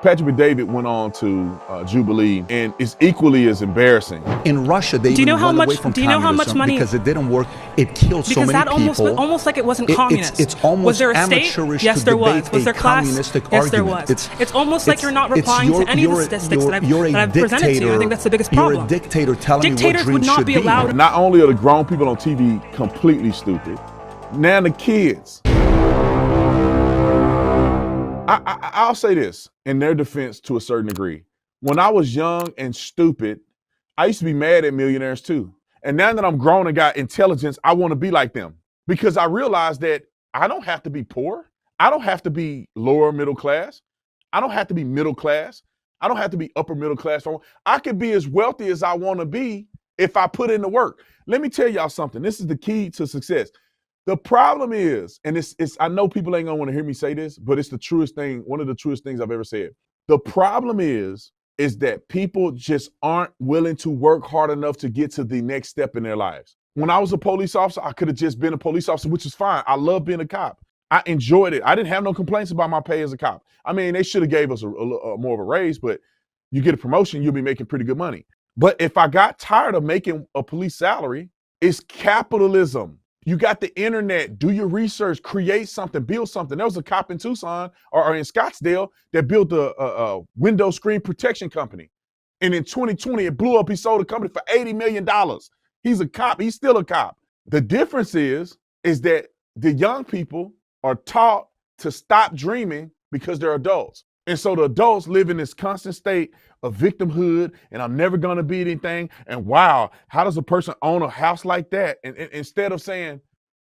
Patrick David went on to Jubilee, and it's equally as embarrassing. In Russia, they even went away from communism because it didn't work. It killed so many people. Because that almost like it wasn't communist. It's almost was there a amateurish state? Yes, to there debate was. Was there a class? communistic yes, argument. there was. It's almost like you're not replying to any of the statistics that I've presented to you. I think that's the biggest problem. You're a dictator telling me what Dictators dreams would not should be allowed. Not only are the grown people on TV completely stupid, now the kids. I'll say this in their defense to a certain degree. When I was young and stupid, I used to be mad at millionaires too. And now that I'm grown and got intelligence, I want to be like them because I realized that I don't have to be poor. I don't have to be lower middle class. I don't have to be middle class. I don't have to be upper middle class. I could be as wealthy as I want to be if I put in the work. Let me tell y'all something. This is the key to success. The problem is, and it's I know people ain't gonna want to hear me say this, but it's the truest thing, one of the truest things I've ever said. The problem is that people just aren't willing to work hard enough to get to the next step in their lives. When I was a police officer, I could have just been a police officer, which is fine. I love being a cop. I enjoyed it. I didn't have no complaints about my pay as a cop. I mean, they should have gave us a more of a raise, but you get a promotion, you'll be making pretty good money. But if I got tired of making a police salary, it's capitalism. You got the internet, do your research, create something, build something. There was a cop in Tucson or in Scottsdale that built a window screen protection company. And in 2020, it blew up. He sold a company for $80 million. He's a cop. He's still a cop. The difference is that the young people are taught to stop dreaming because they're adults. And so the adults live in this constant state of victimhood, and I'm never gonna be anything. And wow, how does a person own a house like that? And instead of saying,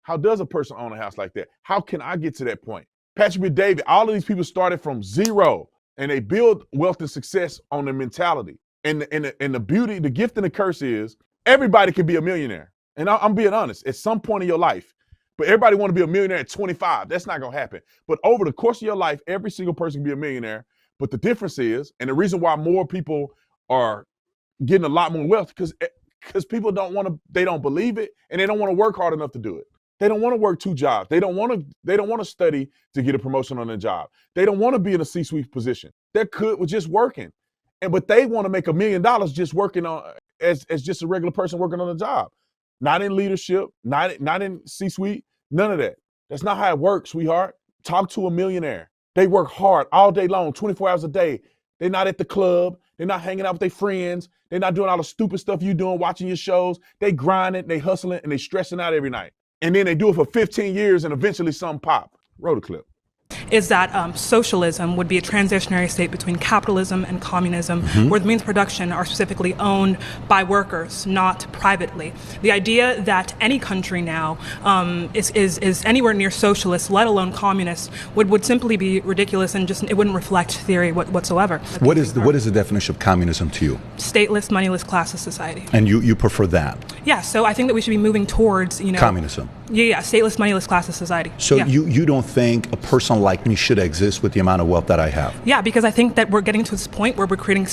how does a person own a house like that? How can I get to that point? Patrick David, all of these people started from zero, and they build wealth and success on their mentality. And the beauty, the gift and the curse is everybody can be a millionaire. And I'm being honest, at some point in your life, but everybody want to be a millionaire at 25. That's not gonna happen. But over the course of your life, every single person can be a millionaire. But the difference is, and the reason why more people are getting a lot more wealth, because people they don't believe it, and they don't want to work hard enough to do it. They don't want to work two jobs. They don't want to study to get a promotion on their job. They don't want to be in a C-suite position. They're good with just working. But they want to make $1 million just working on as just a regular person working on a job. Not in leadership, not in C-suite, none of that. That's not how it works, sweetheart. Talk to a millionaire. They work hard all day long, 24 hours a day. They're not at the club. They're not hanging out with their friends. They're not doing all the stupid stuff you doing, watching your shows. They grinding, they hustling, and they stressing out every night. And then they do it for 15 years and eventually some pop. Roll the clip. Is that socialism would be a transitionary state between capitalism and communism, where the means of production are specifically owned by workers, not privately. The idea that any country now is anywhere near socialist, let alone communist, would simply be ridiculous, and just it wouldn't reflect theory whatsoever. What is the definition of communism to you? Stateless, moneyless classes society. And you prefer that? Yeah. So I think that we should be moving towards communism. Yeah. Stateless, moneyless classes society. So you don't think a person like me should exist with the amount of wealth that I have? Yeah, because I think that we're getting to this point where we're creating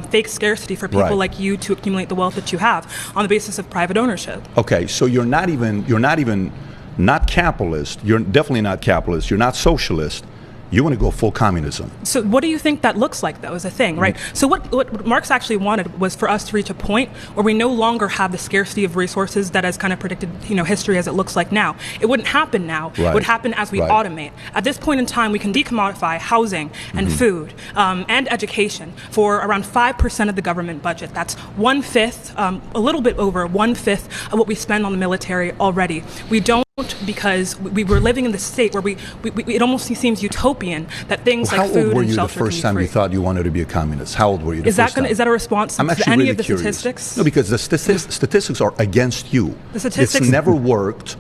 fake scarcity for people like you to accumulate the wealth that you have on the basis of private ownership. Okay, so you're not capitalist. You're definitely not capitalist. You're not socialist. You want to go full communism. So what do you think that looks like, though, is a thing, right? So what Marx actually wanted was for us to reach a point where we no longer have the scarcity of resources that has kind of predicted, history as it looks like now. It wouldn't happen now. It would happen as we automate. At this point in time, we can decommodify housing and food and education for around 5% of the government budget. That's 1/5, a little bit over 1/5 of what we spend on the military already. We don't, because we were living in the state where it almost seems utopian that things like food and shelter can be free. How old were you the first time you thought you wanted to be a communist? How old were you the first time? Is that a response to any of the statistics? No, because the statistics are against you. The statistics. It's never worked.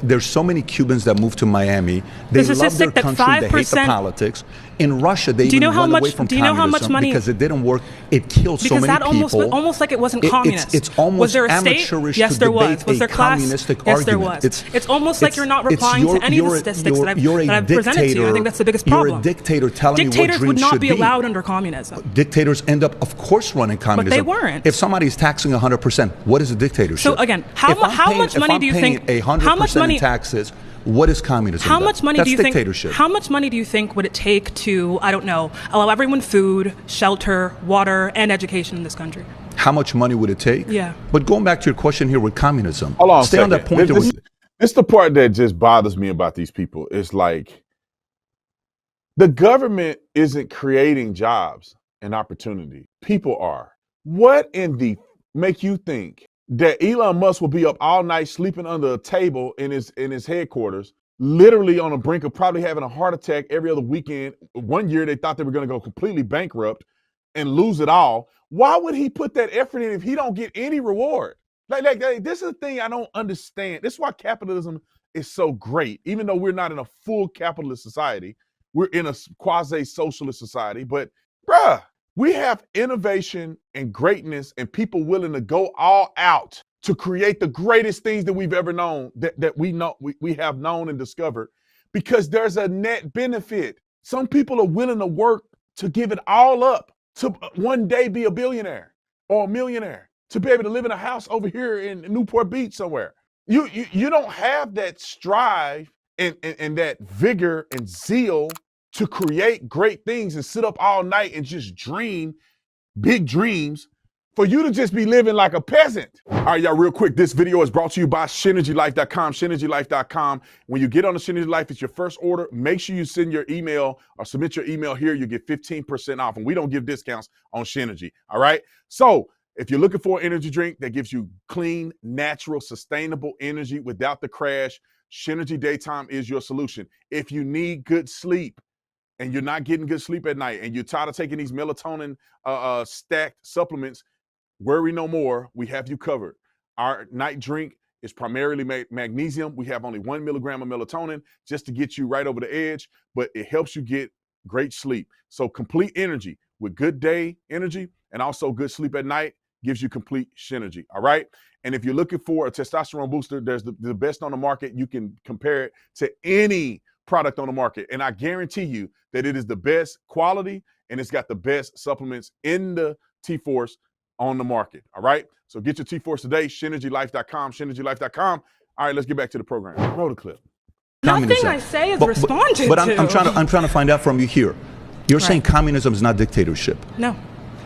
There's so many Cubans that moved to Miami. They love their country. They hate the politics. In Russia, they even went away from communism because it didn't work. It killed so many people. Because that almost like it wasn't communist. It's almost amateurish to debate a communistic argument. It's almost like you're not replying to any of the statistics that I've presented to you. I think that's the biggest problem. You're a dictator telling me what dreams should be. Dictators would not be allowed under communism. Dictators end up, of course, running communism. But they weren't. If somebody's taxing 100%, what is a dictatorship? So again, how much money do you think? 100% in taxes, What is communism? How much money That's do you dictatorship. think? How much money do you think would it take to, I don't know, allow everyone food, shelter, water, and education in this country? How much money would it take? Yeah. But going back to your question here with communism, hold on, stay on that point. This is the part that just bothers me about these people. It's like the government isn't creating jobs and opportunity. People are. What in the make you think that Elon Musk will be up all night sleeping under a table in his headquarters, literally on the brink of probably having a heart attack every other weekend? One year they thought they were going to go completely bankrupt and lose it all. Why would he put that effort in if he don't get any reward? Like this is the thing I don't understand. This is why capitalism is so great, even though we're not in a full capitalist society. We're in a quasi-socialist society, but bruh, we have innovation and greatness and people willing to go all out to create the greatest things that we've ever known, that we have known and discovered, because there's a net benefit. Some people are willing to work to give it all up to one day be a billionaire or a millionaire, to be able to live in a house over here in Newport Beach somewhere. You don't have that strive and that vigor and zeal to create great things and sit up all night and just dream big dreams for you to just be living like a peasant. All right, y'all, real quick, this video is brought to you by SynergyLife.com, SynergyLife.com. When you get on the Synergy Life, it's your first order. Make sure you send your email or submit your email here. You get 15% off, and we don't give discounts on Synergy, all right? So if you're looking for an energy drink that gives you clean, natural, sustainable energy without the crash, Synergy Daytime is your solution. If you need good sleep, and you're not getting good sleep at night, and you're tired of taking these melatonin stacked supplements, worry no more. We have you covered. Our night drink is primarily magnesium. We have only 1 milligram of melatonin just to get you right over the edge, but it helps you get great sleep. So complete energy with good day energy and also good sleep at night gives you complete synergy, all right? And if you're looking for a testosterone booster, there's the best on the market. You can compare it to any product on the market, and I guarantee you that it is the best quality and it's got the best supplements in the T-Force on the market, all right? So get your T-Force today, SynergyLife.com, SynergyLife.com. All right, let's get back to the program. Roll the clip. Nothing I say is responded but to. I'm trying to find out from you here. You're saying communism is not dictatorship. No.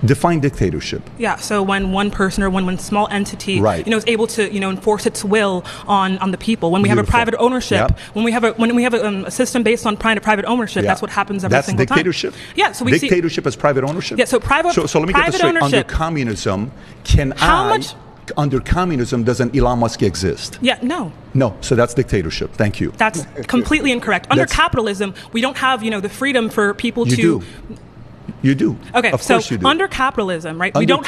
Define dictatorship. Yeah, so when one person or one small entity, is able to, enforce its will on the people. When we have a private ownership, when we have a system based on private ownership, that's what happens every single time. That's dictatorship. Yeah, so we dictatorship is private ownership. Yeah, so private. So let me get this straight. Under communism, under communism, doesn't Elon Musk exist? Yeah, no. No, so that's dictatorship. Thank you. That's completely incorrect. Under capitalism, we don't have, the freedom for people to. Do. You do. Okay, of course you do. Under capitalism, right? We don't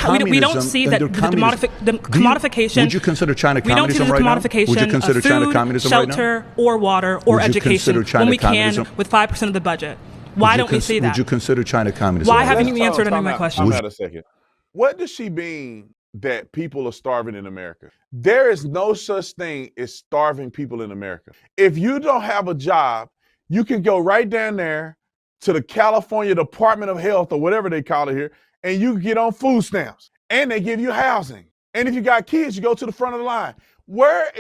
see that the commodification. Would you consider China communism right now? Would you consider China communism right now? Shelter or water or education when we can with 5% of the budget. Why don't we see that? Would you consider China communism? Why haven't you answered any of my questions? Hold on a second. What does she mean that people are starving in America? There is no such thing as starving people in America. If you don't have a job, you can go right down there to the California Department of Health or whatever they call it here, and you get on food stamps, and they give you housing. And if you got kids, you go to the front of the line. Where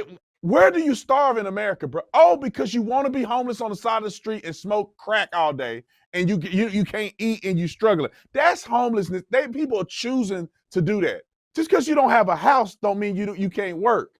do you starve in America, bro? Oh, because you want to be homeless on the side of the street and smoke crack all day, and you can't eat and you struggling. That's homelessness. People are choosing to do that. Just because you don't have a house don't mean you can't work.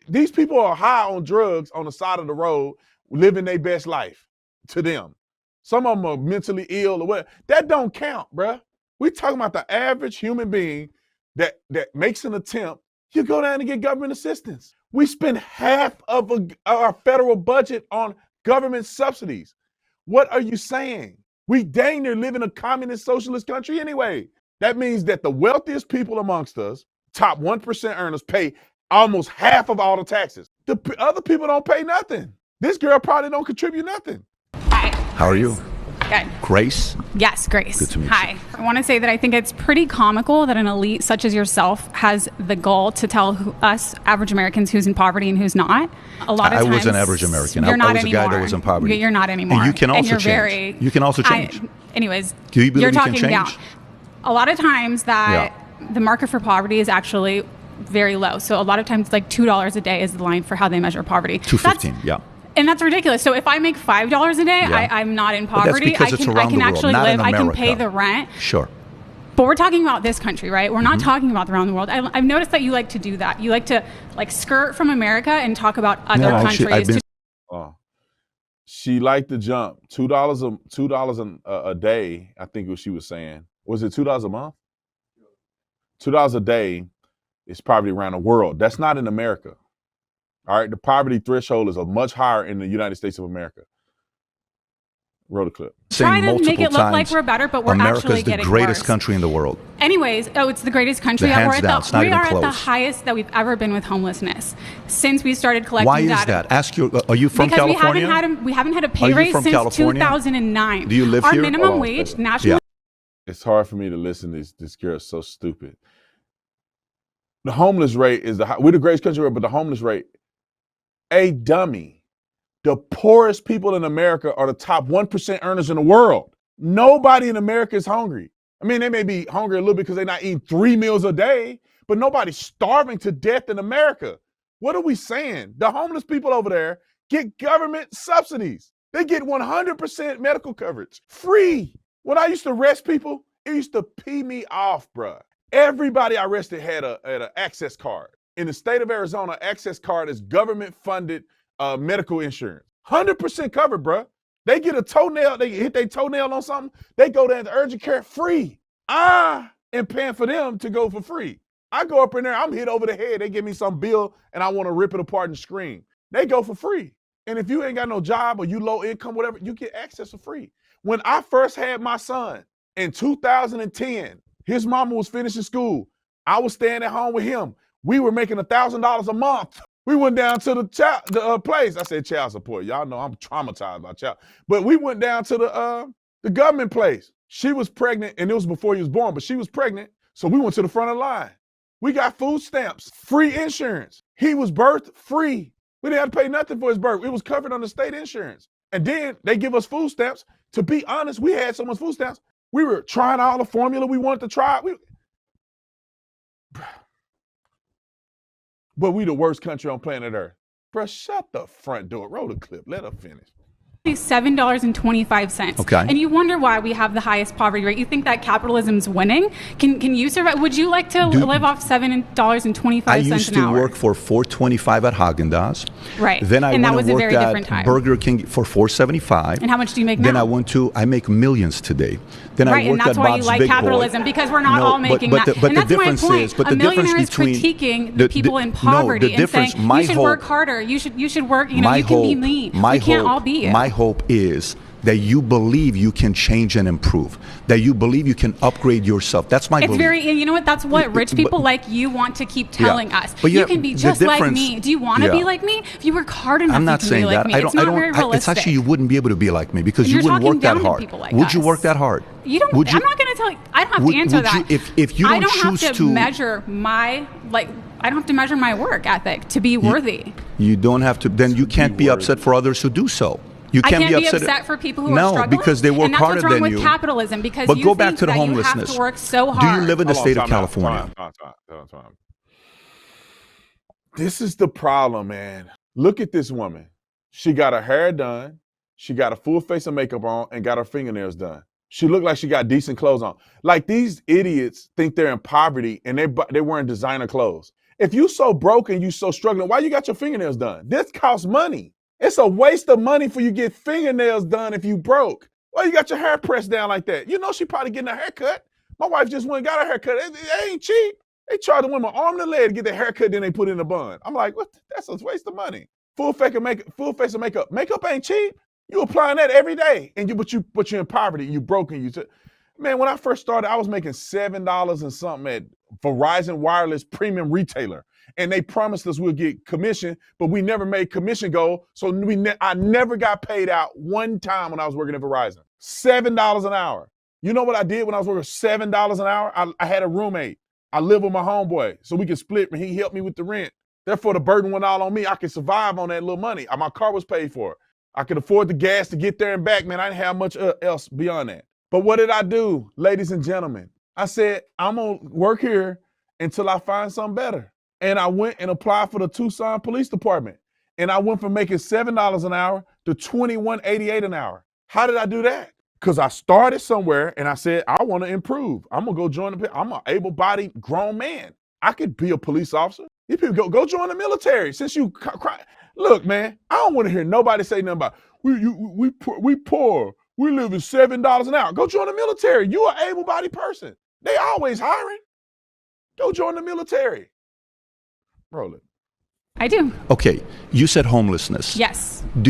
These people are high on drugs on the side of the road, living their best life to them. Some of them are mentally ill or what. That don't count, bruh. We're talking about the average human being that makes an attempt. You go down and get government assistance. We spend half of our federal budget on government subsidies. What are you saying? We dang near live in a communist socialist country anyway. That means that the wealthiest people amongst us, top 1% earners, pay almost half of all the taxes. The other people don't pay nothing. This girl probably don't contribute nothing. Hi. How are you? Good. Grace? Yes, Grace. Good to meet you. Hi. I want to say that I think it's pretty comical that an elite such as yourself has the goal to tell us average Americans who's in poverty and who's not. A lot of times, I was an average American. You're not I was anymore. a guy that was in poverty. You're not anymore. And you can also change. You can also change. Anyways, do you believe you're you talking can change? about a lot of times that the market for poverty is actually very low. So a lot of times, like $2 a day is the line for how they measure poverty. $2.15, yeah. And that's ridiculous. So if I make $5 a day, Yeah. I'm not in poverty. But that's because it's around the world, actually not in live. I can America. pay the rent. Sure. But we're talking about this country, right? We're not talking about around the world. I've noticed that you like to do that. You like to skirt from America and talk about other countries. She liked to jump $2 a day. I think what she was saying. Was it $2 a month? $2 a day is poverty around the world. That's not in America. All right, the poverty threshold is much higher in the United States of America. Roll the clip. Try to make it look like we're better, but we're actually getting America's the greatest worse. country in the world. Anyways, it's the greatest country. Hands down, it's not We even are at the close. highest that we've ever been with homelessness since we started collecting Why data. is that? Ask you. Are you from because California? we haven't had a Are pay you raise from since California? 2009. Do you live Our here? minimum wage, national. It's hard for me to listen to this girl is so stupid. The homeless rate is we're the greatest country, but the homeless rate, a dummy. The poorest people in America are the top 1% earners in the world. Nobody in America is hungry. I mean, they may be hungry a little bit because they're not eating 3 meals a day, but nobody's starving to death in America. What are we saying? The homeless people over there get government subsidies. They get 100% medical coverage, free. When I used to arrest people, it used to pee me off, bruh. Everybody I arrested had an access card. In the state of Arizona, access card is government-funded medical insurance. 100% covered, bruh. They get a toenail, they hit their toenail on something, they go down to urgent care free. I am paying for them to go for free. I go up in there, I'm hit over the head, they give me some bill and I want to rip it apart and scream. They go for free. And if you ain't got no job or you low income, whatever, you get access for free. When I first had my son in 2010, his mama was finishing school. I was staying at home with him. We were making $1,000 a month. We went down to the place. I said child support. Y'all know I'm traumatized by child. But we went down to the government place. She was pregnant, and it was before he was born, but she was pregnant. So we went to the front of the line. We got food stamps, free insurance. He was birthed free. We didn't have to pay nothing for his birth. It was covered under state insurance. And then they give us food stamps. To be honest, we had so much food stamps. We were trying all the formula we wanted to try. But we the worst country on planet Earth. Bruh, shut the front door. Roll the clip. Let her finish. $7.25. Okay. And you wonder why we have the highest poverty rate. You think that capitalism's winning? Can you survive? Would you like to live off $7.25 I used an hour? to work for $4.25 at Haagen-Dazs. Right. Then I and that went was and a very worked different at time. Burger King for $4.75. And how much do you make Then now? I make millions today. Then right, I worked and that's at why Bob's you like Big capitalism, Boy. because we're not all making that. But and the that's my difference point. is, but a the difference millionaire is between critiquing the people in poverty and saying you should work harder. You should work. You can be me. We can't all be you. My hope is that you believe you can change and improve, that you believe you can upgrade yourself. That's my belief. You know what? That's what rich people like you want to keep telling us. But you can be just like me. Do you want to be like me? If you work hard enough, I'm not you can saying be like that. me. It's not very realistic. It's actually you wouldn't be able to be like me because you You're wouldn't work talking that down to hard. people like Would us. you work that hard? You don't. I'm not going to tell you. I don't have to answer that. If you don't choose have to measure my I don't have to measure my work ethic to be worthy. You don't have to. Then you can't be upset for others who do so. You can't I can't be upset for people who are struggling. No, because they work harder than you. And that's what's wrong with capitalism. Because but you go think back to the that homelessness. You have to work so hard. Do you live in the state of California? Time. This is the problem, man. Look at this woman. She got her hair done. She got a full face of makeup on and got her fingernails done. She looked like she got decent clothes on. Like these idiots think they're in poverty and they're wearing designer clothes. If you so broke and you so struggling, why you got your fingernails done? This costs money. It's a waste of money for you to get fingernails done if you broke. Why you got your hair pressed down like that? You know she probably getting a haircut. My wife just went and got a haircut. It ain't cheap. They charge the women arm and leg to get their haircut, then they put it in a bun. I'm like, what? That's a waste of money. Full face of makeup. Makeup ain't cheap. You applying that every day, but you're in poverty. You broken. Man, when I first started, I was making $7 and something at Verizon Wireless Premium Retailer. And they promised us we'll get commission, but we never made commission goal. So I never got paid out one time when I was working at Verizon. $7 an hour. You know what I did when I was working $7 an hour? I had a roommate. I lived with my homeboy, so we could split, and he helped me with the rent. Therefore, the burden went all on me. I could survive on that little money. My car was paid for. I could afford the gas to get there and back, man. I didn't have much else beyond that. But what did I do, ladies and gentlemen? I said, I'm going to work here until I find something better. And I went and applied for the Tucson Police Department. And I went from making $7 an hour to $21.88 an hour. How did I do that? Because I started somewhere and I said, I want to improve. I'm going to go join I'm an able-bodied grown man. I could be a police officer. You people go join the military. Since you cry. Look, man, I don't want to hear nobody say nothing about we poor. We live in $7 an hour. Go join the military. You're an able-bodied person. They always hiring. Go join the military. Roll it. I do. Okay, you said homelessness. Yes. What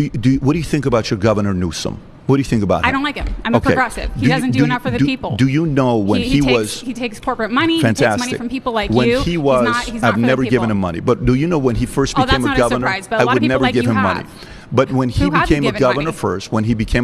do you think about your Governor Newsom? What do you think about him? I don't like him. I'm a progressive. He doesn't do enough for the people. Do you know when he takes corporate money. Fantastic. He takes money from people like when you. He was, he's not I've never given him money. But do you know when he first became a governor, I would never give him money. But when he became a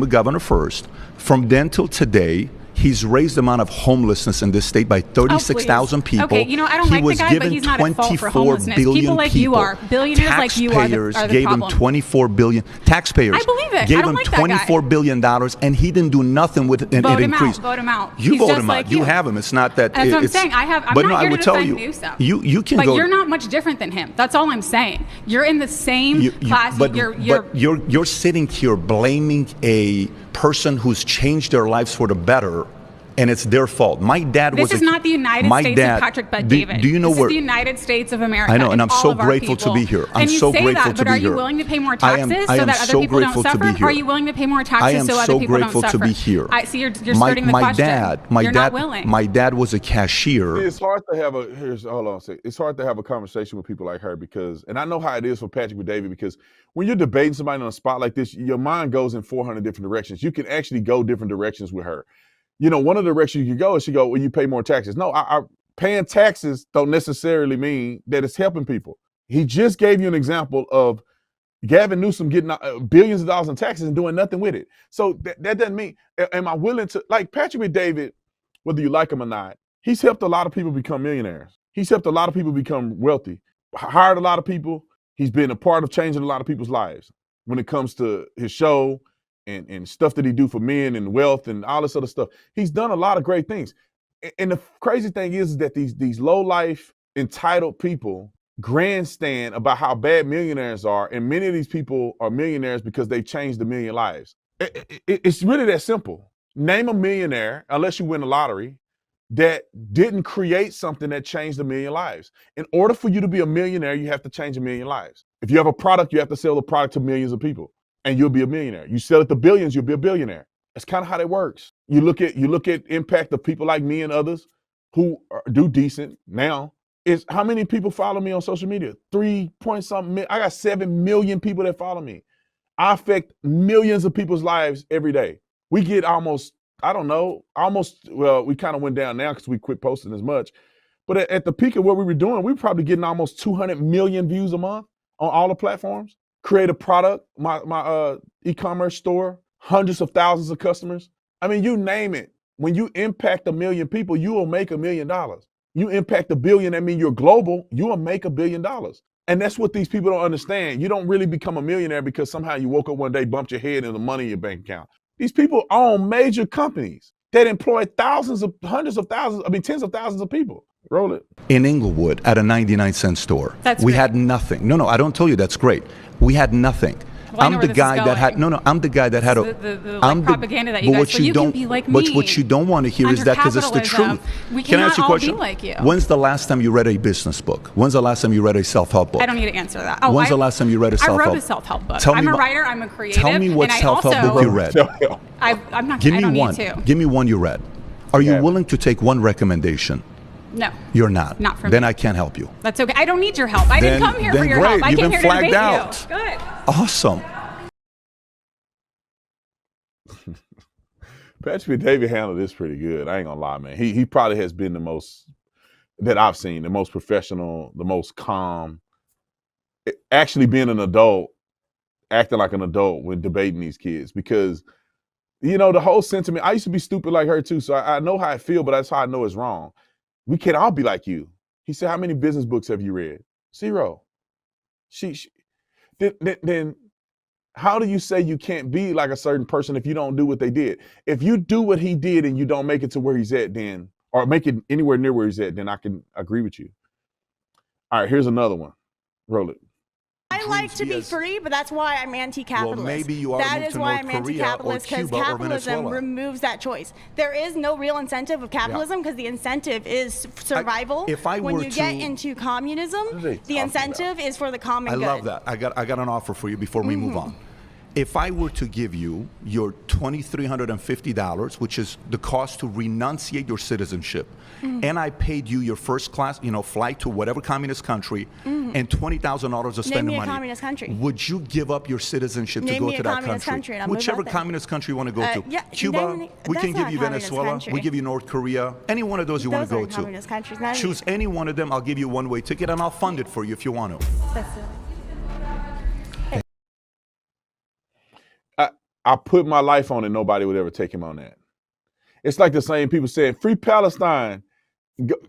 governor first, from then till today, he's raised the amount of homelessness in this state by 36,000 people. Okay, you know, I don't like the guy, but he's not at fault for homelessness. People like you are. Billionaires like you are the problem. Gave him $24 billion. Taxpayers I believe it. gave I don't him like that guy. $24 billion, and he didn't do nothing with it. Vote him out. Vote him out. You vote him out. You have him. It's not that. That's what I'm saying. I'm not here to defend Newsom. You can but go. You're not much different than him. That's all I'm saying. You're in the same class. But you're sitting here blaming a person who's changed their lives for the better. And it's their fault. My dad was. This is not the United States of Patrick Bet-David. Do you know this where? This is the United States of America. I know, and I'm so grateful to be here. I'm so grateful to be here. But are you willing to pay more taxes so that other people don't suffer? Are you willing to pay more taxes so other people don't suffer? I am so grateful to be here. I see you're starting the question. You're not willing. My dad was a cashier. It's hard to have hold on a second. It's hard to have a conversation with people like her because, and I know how it is for Patrick Bet-David because when you're debating somebody on a spot like this, your mind goes in 400 different directions. You can actually go different directions with her. You know, one of the directions you could go is she go, well, you pay more taxes. No, paying taxes don't necessarily mean that it's helping people. He just gave you an example of Gavin Newsom getting billions of dollars in taxes and doing nothing with it. So that doesn't mean, am I willing to, like Patrick Bet-David, whether you like him or not, he's helped a lot of people become millionaires. He's helped a lot of people become wealthy, hired a lot of people. He's been a part of changing a lot of people's lives when it comes to his show, and stuff that he do for men and wealth and all this other stuff. He's done a lot of great things. And the crazy thing is that these low-life, entitled people grandstand about how bad millionaires are, and many of these people are millionaires because they've changed a million lives. It's really that simple. Name a millionaire, unless you win the lottery, that didn't create something that changed a million lives. In order for you to be a millionaire, you have to change a million lives. If you have a product, you have to sell the product to millions of people. And you'll be a millionaire. You sell it to billions, you'll be a billionaire. That's kind of how that works. You look at impact of people like me and others who do decent now. Is how many people follow me on social media? 3 point something. I got 7 million people that follow me. I affect millions of people's lives every day. We get well, we kind of went down now because we quit posting as much. But at the peak of what we were doing, we were probably getting almost 200 million views a month on all the platforms. Create a product, my e-commerce store, hundreds of thousands of customers. I mean, you name it. When you impact 1 million people, you will make $1 million. You impact 1 billion, that means you're global, you will make $1 billion. And that's what these people don't understand. You don't really become a millionaire because somehow you woke up one day, bumped your head, and the money in your bank account. These people own major companies that employ tens of thousands of people. Roll it. In Inglewood at a 99-cent store. That's we great. had nothing. No, I don't tell you that's great. We had nothing. Well, I'm the guy that had I'm the guy that had the propaganda that you guys, you can be like me. But what you don't want to hear is that because it's the truth. We Can I ask you a all question? be like you. When's the last time you read a business book? When's the last time you read a self-help book? I don't need to answer that. When's the last time you read a self-help? I wrote a self-help book. Tell me I'm a writer. I'm a creative. Tell me what and self-help book you read. I'm not. Give I me don't one. need to. Give me one you read. Are you willing to take one recommendation? No. You're not. Not for me. Then I can't help you. That's okay. I don't need your help. I didn't come here for your help. I came here to debate you. Good. Awesome. Patrick Bet-David handled this pretty good. I ain't gonna lie, man. He probably has been the most that I've seen, the most professional, the most calm. Actually being an adult, acting like an adult when debating these kids, because you know the whole sentiment. I used to be stupid like her too, so I know how I feel, but that's how I know it's wrong. We can't all be like you. He said, "How many business books have you read?" 0. Then how do you say you can't be like a certain person if you don't do what they did? If you do what he did and you don't make it to where he's at, then, or make it anywhere near where he's at, then I can agree with you. All right, here's another one. Roll it. I like to be free, but that's why I'm anti-capitalist. Well, maybe you ought to move to North Korea or Cuba or capitalism removes that choice. There is no real incentive of capitalism because the incentive is survival. When you get into communism, the incentive is for the common good. I love that. I got an offer for you before we move on. If I were to give you your $2,350, which is the cost to renunciate your citizenship, and I paid you your first class, flight to whatever communist country, and $20,000 of spending money, communist country. Would you give up your citizenship to go to that country? Whichever communist country you want to go to. Cuba, we can give you Venezuela, we give you North Korea, any one of those you want to go to. Choose any one of them, I'll give you a one-way ticket, and I'll fund it for you if you want to. I put my life on it, nobody would ever take him on that. It's like the same people saying, free Palestine.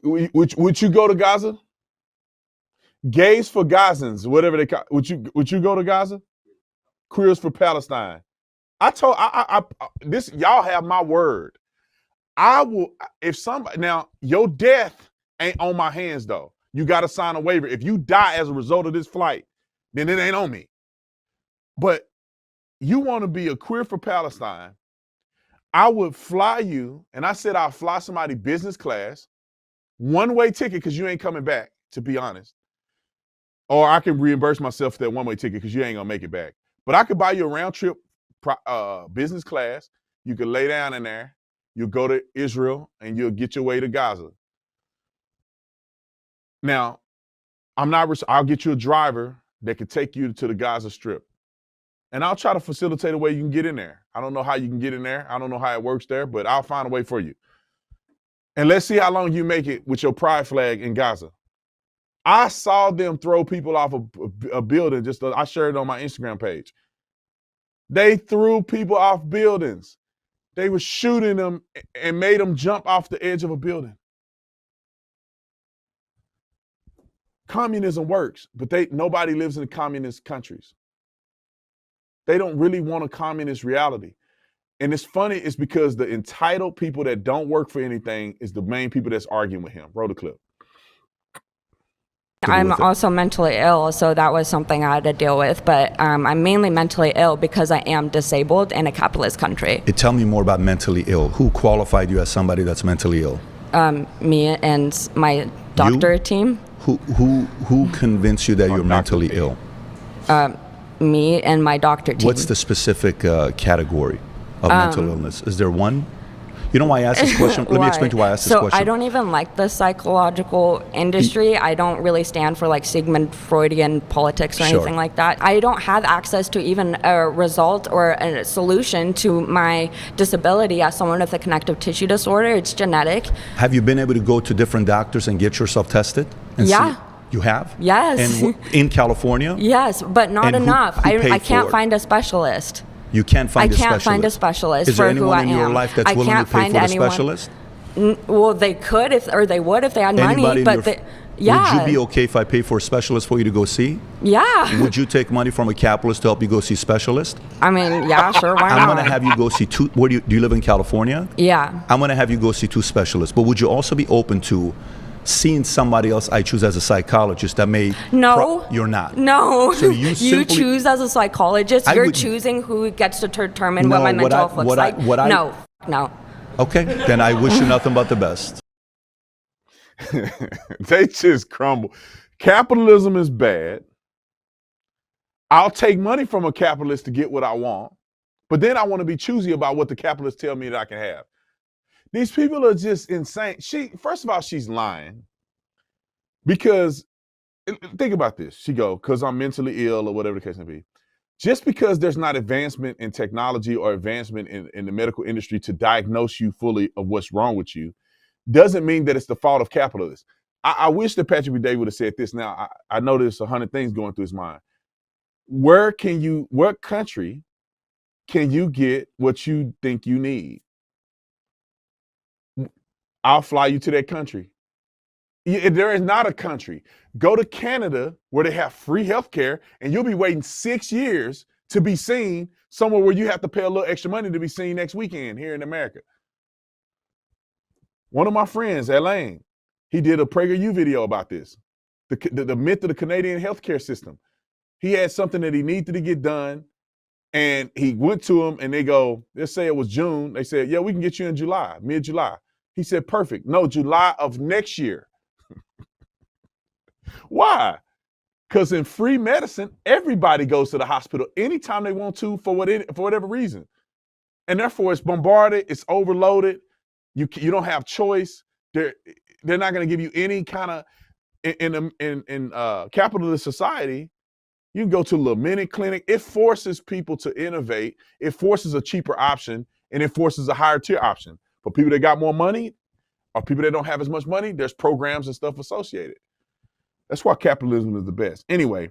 Would you go to Gaza? Gays for Gazans, whatever they call. Would you go to Gaza? Queers for Palestine. This, y'all have my word. I will, if somebody, now your death ain't on my hands though. You got to sign a waiver. If you die as a result of this flight, then it ain't on me. But you want to be a queer for Palestine, I would fly you, and I said I'll fly somebody business class, one-way ticket because you ain't coming back, to be honest. Or I can reimburse myself for that one-way ticket because you ain't going to make it back. But I could buy you a round-trip business class. You could lay down in there. You'll go to Israel, and you'll get your way to Gaza. Now, I'll get you a driver that can take you to the Gaza Strip. And I'll try to facilitate a way you can get in there. I don't know how you can get in there. I don't know how it works there, but I'll find a way for you. And let's see how long you make it with your pride flag in Gaza. I saw them throw people off a building. I shared it on my Instagram page. They threw people off buildings. They were shooting them and made them jump off the edge of a building. Communism works, but nobody lives in communist countries. They don't really want a communist reality. And it's funny, it's because the entitled people that don't work for anything is the main people that's arguing with him. Roll the clip. I'm also mentally ill, so that was something I had to deal with. But I'm mainly mentally ill because I am disabled in a capitalist country. Tell me more about mentally ill. Who qualified you as somebody that's mentally ill? Me and my doctor team. Who convinced you that you're mentally ill? Me and my doctor team. What's the specific category of mental illness? Is there one? You know why I asked this question? Let me explain to why I asked this question. So I don't even like the psychological industry. I don't really stand for like Sigmund Freudian politics or anything like that. I don't have access to even a result or a solution to my disability as someone with a connective tissue disorder. It's genetic. Have you been able to go to different doctors and get yourself tested? And see? You have? Yes. And in California? Yes, but not enough. I can't find a specialist. You can't find a specialist? I can't find a specialist for who I am. Is there anyone in your life that's willing to pay for the specialist? Well, they could they would if they had money. But would you be okay if I pay for a specialist for you to go see? Yeah. Would you take money from a capitalist to help you go see specialist? I mean, yeah, sure, why not? I'm going to have you go see two. Do you live in California? Yeah. I'm going to have you go see 2 specialists. But would you also be open to seeing somebody else I choose as a psychologist that may... No. You're not. No. So you choose as a psychologist. You're choosing who gets to determine what my mental health looks like. No. Okay, then I wish you nothing but the best. They just crumble. Capitalism is bad. I'll take money from a capitalist to get what I want, but then I want to be choosy about what the capitalists tell me that I can have. These people are just insane. First of all, she's lying. Because, think about this. She go, because I'm mentally ill or whatever the case may be. Just because there's not advancement in technology or advancement in the medical industry to diagnose you fully of what's wrong with you, doesn't mean that it's the fault of capitalists. I wish that Patrick B. Day would have said this. Now, I know there's 100 things going through his mind. What country can you get what you think you need? I'll fly you to that country. There is not a country. Go to Canada where they have free healthcare and you'll be waiting 6 years to be seen somewhere where you have to pay a little extra money to be seen next weekend here in America. One of my friends, Elon, he did a PragerU video about this. the myth of the Canadian healthcare system. He had something that he needed to get done, and he went to him, and they go, let's say it was June. They said, yeah, we can get you in July, mid-July. He said, perfect. No, July of next year. Why? Because in free medicine, everybody goes to the hospital anytime they want to for whatever reason. And therefore, it's bombarded, it's overloaded. You don't have choice. They're not going to give you any kind of, in capitalist society, you can go to a little mini clinic. It forces people to innovate. It forces a cheaper option, and it forces a higher tier option. For people that got more money or people that don't have as much money, there's programs and stuff associated. That's why capitalism is the best. Anyway,